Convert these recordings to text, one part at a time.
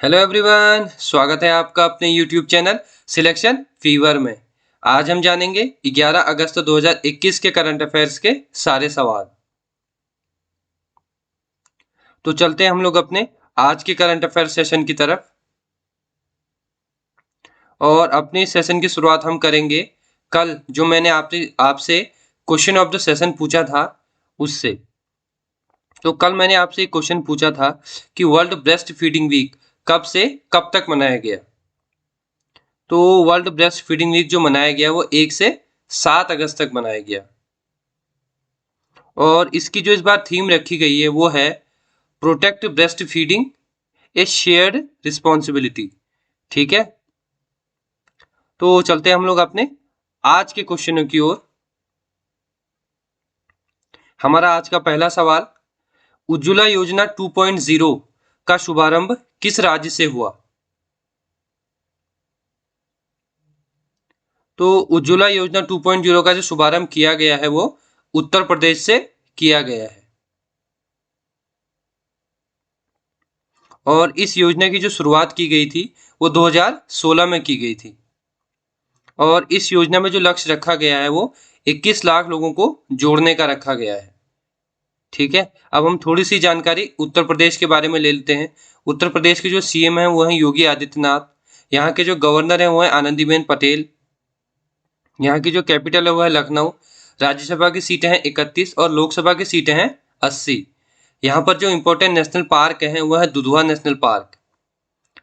Hello everyone, स्वागत है आपका अपने यूट्यूब चैनल सिलेक्शन फीवर में। आज हम जानेंगे 11 अगस्त 2021 के करंट अफेयर्स के सारे सवाल। तो चलते हैं हम लोग अपने आज के करंट अफेयर सेशन की तरफ। और अपने सेशन की शुरुआत हम करेंगे कल जो मैंने आपसे आपसे क्वेश्चन ऑफ द सेशन पूछा था उससे। तो कल मैंने आपसे एक क्वेश्चन पूछा था कि वर्ल्ड ब्रेस्ट फीडिंग वीक कब से कब तक मनाया गया। तो वर्ल्ड ब्रेस्ट फीडिंग वीक जो मनाया गया वो 1 से 7 अगस्त तक मनाया गया। और इसकी जो इस बार थीम रखी गई है वो है प्रोटेक्ट ब्रेस्ट फीडिंग ए शेयर्ड रिस्पॉन्सिबिलिटी। ठीक है, तो चलते हैं हम लोग अपने आज के क्वेश्चनों की ओर। हमारा आज का पहला सवाल, उज्ज्वला योजना 2.0 का शुभारंभ किस राज्य से हुआ। तो उज्ज्वला योजना 2.0 का जो शुभारंभ किया गया है वो उत्तर प्रदेश से किया गया है। और इस योजना की जो शुरुआत की गई थी वो 2016 में की गई थी। और इस योजना में जो लक्ष्य रखा गया है वो 21 लाख लोगों को जोड़ने का रखा गया है। ठीक है, अब हम थोड़ी सी जानकारी उत्तर प्रदेश के बारे में ले लेते हैं। उत्तर प्रदेश के जो सीएम हैं वो हैं योगी आदित्यनाथ। यहाँ के जो गवर्नर हैं वो हैं आनंदीबेन पटेल। यहाँ की जो कैपिटल है वो है लखनऊ। राज्यसभा की सीटें हैं 31 और लोकसभा की सीटें हैं 80। यहाँ पर जो इम्पोर्टेंट नेशनल पार्क हैं वो है दुधवा नेशनल पार्क।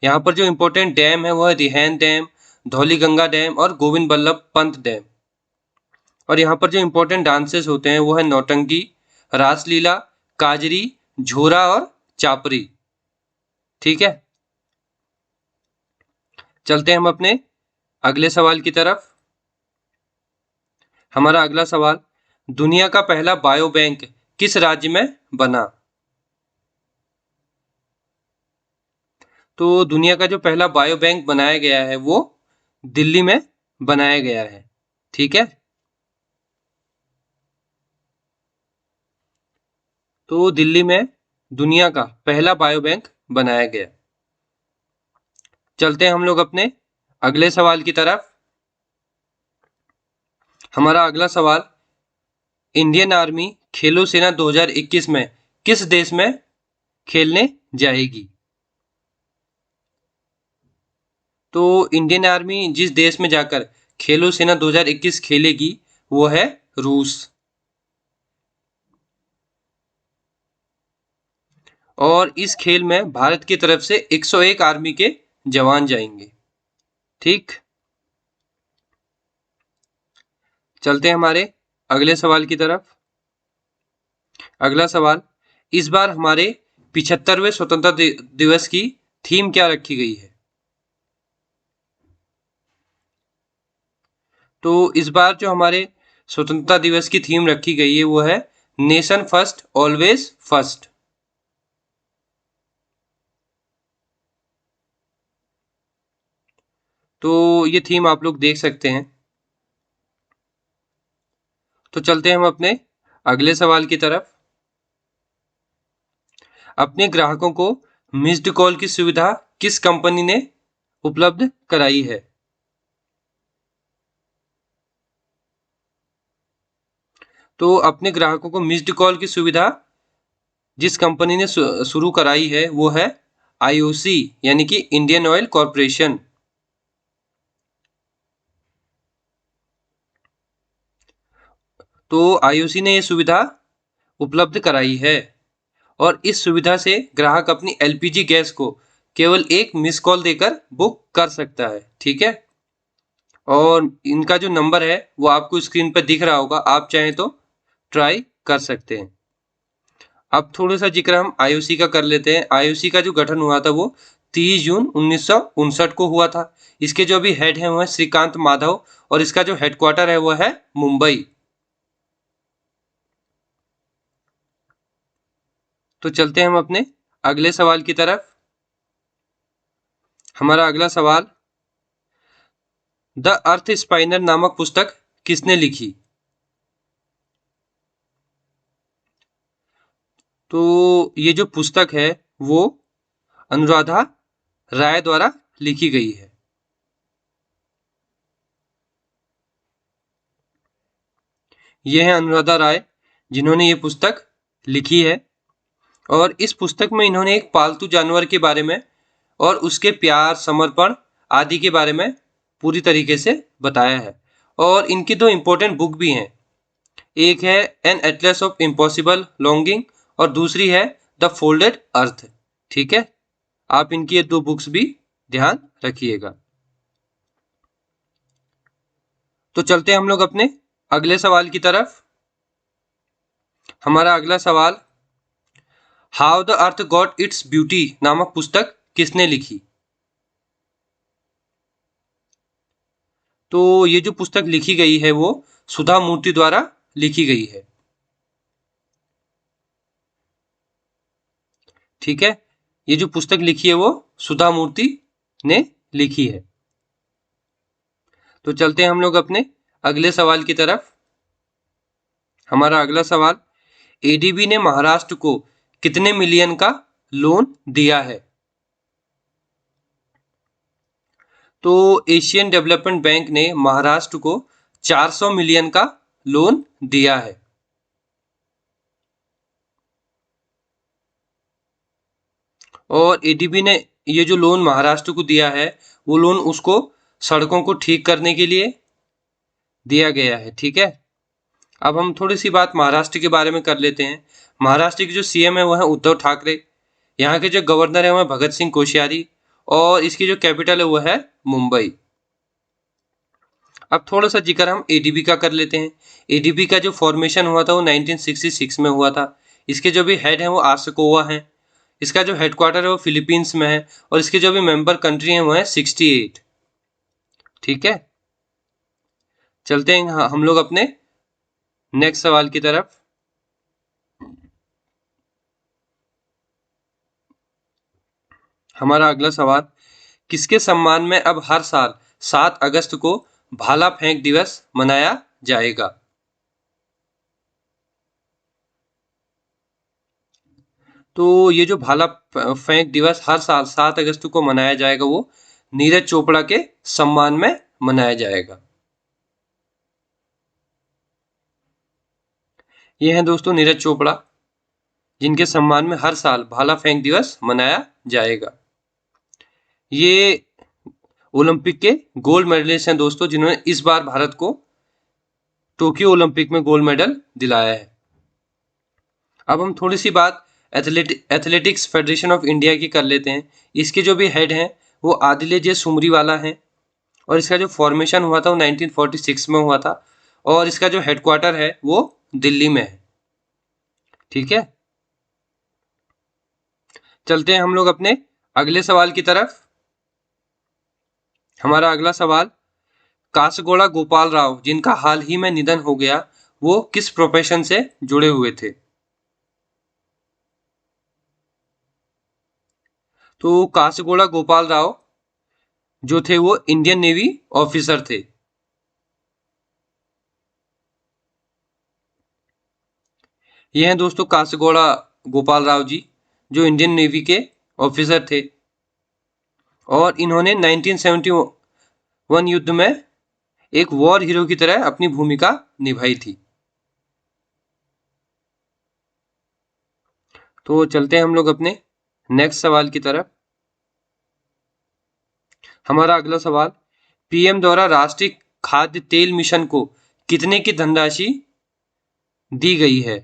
यहाँ पर जो इम्पोर्टेंट डैम है वो है रिहैन डैम, धौलीगंगा डैम और गोविंद बल्लभ पंत डैम। और यहाँ पर जो इम्पोर्टेंट डांसेस होते हैं वो है नौटंकी, रासलीला, काजरी, झोरा और चापरी। ठीक है, चलते हैं हम अपने अगले सवाल की तरफ। हमारा अगला सवाल, दुनिया का पहला बायो बैंक किस राज्य में बना। तो दुनिया का जो पहला बायो बैंक बनाया गया है वो दिल्ली में बनाया गया है। ठीक है, तो दिल्ली में दुनिया का पहला बायो बैंक बनाया गया। चलते हैं हम लोग अपने अगले सवाल की तरफ। हमारा अगला सवाल, इंडियन आर्मी खेलो सेना 2021 में किस देश में खेलने जाएगी। तो इंडियन आर्मी जिस देश में जाकर खेलो सेना 2021 खेलेगी वो है रूस। और इस खेल में भारत की तरफ से 101 आर्मी के जवान जाएंगे। ठीक, चलते हैं हमारे अगले सवाल की तरफ। अगला सवाल, इस बार हमारे 75वें स्वतंत्रता दिवस की थीम क्या रखी गई है। तो इस बार जो हमारे स्वतंत्रता दिवस की थीम रखी गई है वो है नेशन फर्स्ट ऑलवेज फर्स्ट। तो ये थीम आप लोग देख सकते हैं। तो चलते हैं हम अपने अगले सवाल की तरफ। अपने ग्राहकों को मिस्ड कॉल की सुविधा किस कंपनी ने उपलब्ध कराई है। तो अपने ग्राहकों को मिस्ड कॉल की सुविधा जिस कंपनी ने शुरू कराई है वो है आईओसी यानी कि इंडियन ऑयल कॉरपोरेशन। तो आईओसी ने ये सुविधा उपलब्ध कराई है। और इस सुविधा से ग्राहक अपनी एलपीजी गैस को केवल एक मिस कॉल देकर बुक कर सकता है। ठीक है, और इनका जो नंबर है वो आपको स्क्रीन पर दिख रहा होगा, आप चाहें तो ट्राई कर सकते हैं। अब थोड़ा सा जिक्र हम आईओसी का कर लेते हैं। आईओसी का जो गठन हुआ था वो 30 जून 1959 को हुआ था। इसके जो अभी हेड हैं वो है श्रीकांत माधव और इसका जो हेडक्वार्टर है वो है मुंबई। तो चलते हैं हम अपने अगले सवाल की तरफ। हमारा अगला सवाल, द अर्थ स्पाइनर नामक पुस्तक किसने लिखी। तो ये जो पुस्तक है वो अनुराधा राय द्वारा लिखी गई है। ये है अनुराधा राय, जिन्होंने ये पुस्तक लिखी है। और इस पुस्तक में इन्होंने एक पालतू जानवर के बारे में और उसके प्यार, समर्पण आदि के बारे में पूरी तरीके से बताया है। और इनकी दो इम्पोर्टेंट बुक भी हैं, एक है an atlas of impossible longing और दूसरी है द फोल्डेड अर्थ। ठीक है, आप इनकी ये दो बुक्स भी ध्यान रखिएगा। तो चलते हैं हम लोग अपने अगले सवाल की तरफ। हमारा अगला सवाल, how the earth got its beauty नामक पुस्तक किसने लिखी? तो ये जो पुस्तक लिखी गई है वो सुधा मूर्ति द्वारा लिखी गई है। ठीक है, ये जो पुस्तक लिखी है वो सुधा मूर्ति ने लिखी है। तो चलते हैं हम लोग अपने अगले सवाल की तरफ। हमारा अगला सवाल, एडीबी ने महाराष्ट्र को कितने मिलियन का लोन दिया है? तो एशियन डेवलपमेंट बैंक ने महाराष्ट्र को 400 मिलियन का लोन दिया है। और एडीबी ने ये जो लोन महाराष्ट्र को दिया है वो लोन उसको सड़कों को ठीक करने के लिए दिया गया है। ठीक है, अब हम थोड़ी सी बात महाराष्ट्र के बारे में कर लेते हैं। महाराष्ट्र के जो सीएम है वो है उद्धव ठाकरे, यहाँ के जो गवर्नर है वो है भगत सिंह कोश्यारी, और इसकी जो कैपिटल है वो है मुंबई। अब थोड़ा सा जिक्र हम एडीबी का कर लेते हैं। एडीबी का जो फॉर्मेशन हुआ था वो 1966 में हुआ था। इसके जो भी हेड हैं वो आशकोवा हैं। इसका जो हेडक्वार्टर है वो फिलीपींस में है और इसके जो भी मेंबर कंट्री हैं वो है 68। ठीक है, चलते हैं हम लोग अपने नेक्स्ट सवाल की तरफ। हमारा अगला सवाल, किसके सम्मान में अब हर साल 7 अगस्त को भाला फेंक दिवस मनाया जाएगा? तो ये जो भाला फेंक दिवस हर साल 7 अगस्त को मनाया जाएगा वो नीरज चोपड़ा के सम्मान में मनाया जाएगा। ये हैं दोस्तों नीरज चोपड़ा, जिनके सम्मान में हर साल भाला फेंक दिवस मनाया जाएगा। ये ओलंपिक के गोल्ड मेडलिस्ट हैं दोस्तों, जिन्होंने इस बार भारत को टोक्यो ओलंपिक में गोल्ड मेडल दिलाया है। अब हम थोड़ी सी बात एथलेटिक्स फेडरेशन ऑफ इंडिया की कर लेते हैं। इसके जो भी हेड हैं वो आदिले जे सुमरीवाला हैं और इसका जो फॉर्मेशन हुआ था वो 1946 में हुआ था और इसका जो हेडक्वार्टर है वो दिल्ली में है। ठीक है, चलते हैं हम लोग अपने अगले सवाल की तरफ। हमारा अगला सवाल, कासगोड़ा गोपाल राव, जिनका हाल ही में निधन हो गया, वो किस प्रोफेशन से जुड़े हुए थे? तो कासगोड़ा गोपाल राव जो थे वो इंडियन नेवी ऑफिसर थे। ये हैं दोस्तों कासगोड़ा गोपाल राव जी, जो इंडियन नेवी के ऑफिसर थे और इन्होंने 1971 युद्ध में एक वॉर हीरो की तरह अपनी भूमिका निभाई थी। तो चलते हैं हम लोग अपने नेक्स्ट सवाल की तरफ। हमारा अगला सवाल, पीएम द्वारा राष्ट्रीय खाद्य तेल मिशन को कितने की धनराशि दी गई है?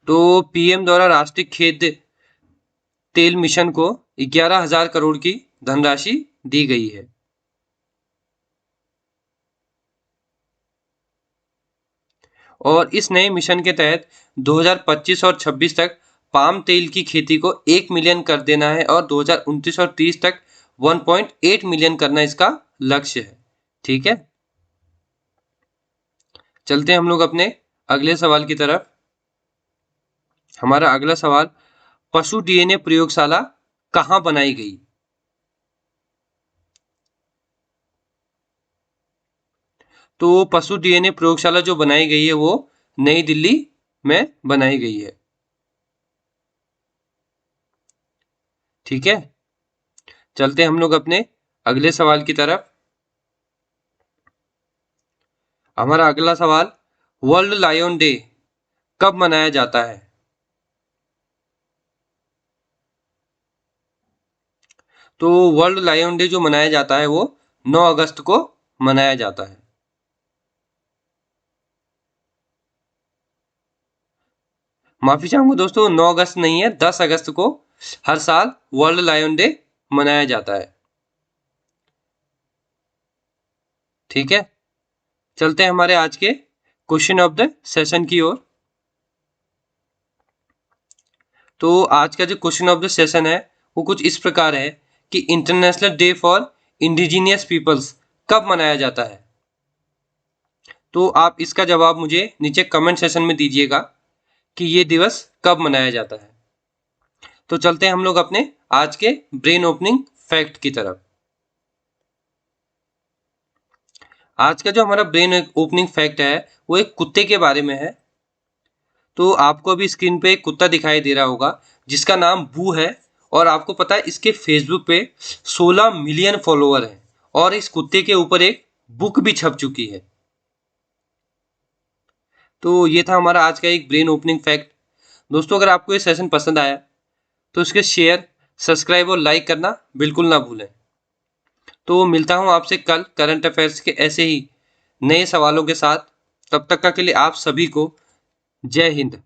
तो पीएम द्वारा राष्ट्रीय खाद्य तेल मिशन को 11,000 करोड़ की धनराशि दी गई है। और इस नए मिशन के तहत 2025 और 26 तक पाम तेल की खेती को 1 मिलियन कर देना है और 2029 और 30 तक 1.8 मिलियन करना इसका लक्ष्य है। ठीक है, चलते हैं हम लोग अपने अगले सवाल की तरफ। हमारा अगला सवाल, पशु डीएनए प्रयोगशाला कहाँ बनाई गई? तो पशु डीएनए प्रयोगशाला जो बनाई गई है वो नई दिल्ली में बनाई गई है। ठीक है, चलते हैं हम लोग अपने अगले सवाल की तरफ। हमारा अगला सवाल, वर्ल्ड लायन डे कब मनाया जाता है? तो वर्ल्ड लायन डे जो मनाया जाता है वो 9 अगस्त को मनाया जाता है। माफी चाहूंगा दोस्तों, 9 अगस्त नहीं है, 10 अगस्त को हर साल वर्ल्ड लायन डे मनाया जाता है। ठीक है, चलते हैं हमारे आज के क्वेश्चन ऑफ द सेशन की ओर। तो आज का जो क्वेश्चन ऑफ द सेशन है वो कुछ इस प्रकार है कि international day for indigenous peoples कब मनाया जाता है? तो आप इसका जवाब मुझे नीचे कमेंट सेशन में दीजिएगा कि ये दिवस कब मनाया जाता है। तो चलते हैं हम लोग अपने आज के ब्रेन ओपनिंग फैक्ट की तरफ। आज का जो हमारा ब्रेन ओपनिंग फैक्ट है वो एक कुत्ते के बारे में है। तो आपको अभी स्क्रीन पे एक कुत्ता दिखाई दे रहा होगा जिसका नाम बू है, और आपको पता है इसके फेसबुक पे 16 मिलियन फॉलोअर हैं, और इस कुत्ते के ऊपर एक बुक भी छप चुकी है। तो ये था हमारा आज का एक ब्रेन ओपनिंग फैक्ट। दोस्तों, अगर आपको ये सेशन पसंद आया तो इसके शेयर, सब्सक्राइब और लाइक करना बिल्कुल ना भूलें। तो मिलता हूँ आपसे कल करंट अफेयर्स के ऐसे ही नए सवालों के साथ। तब तक का के लिए आप सभी को जय हिंद।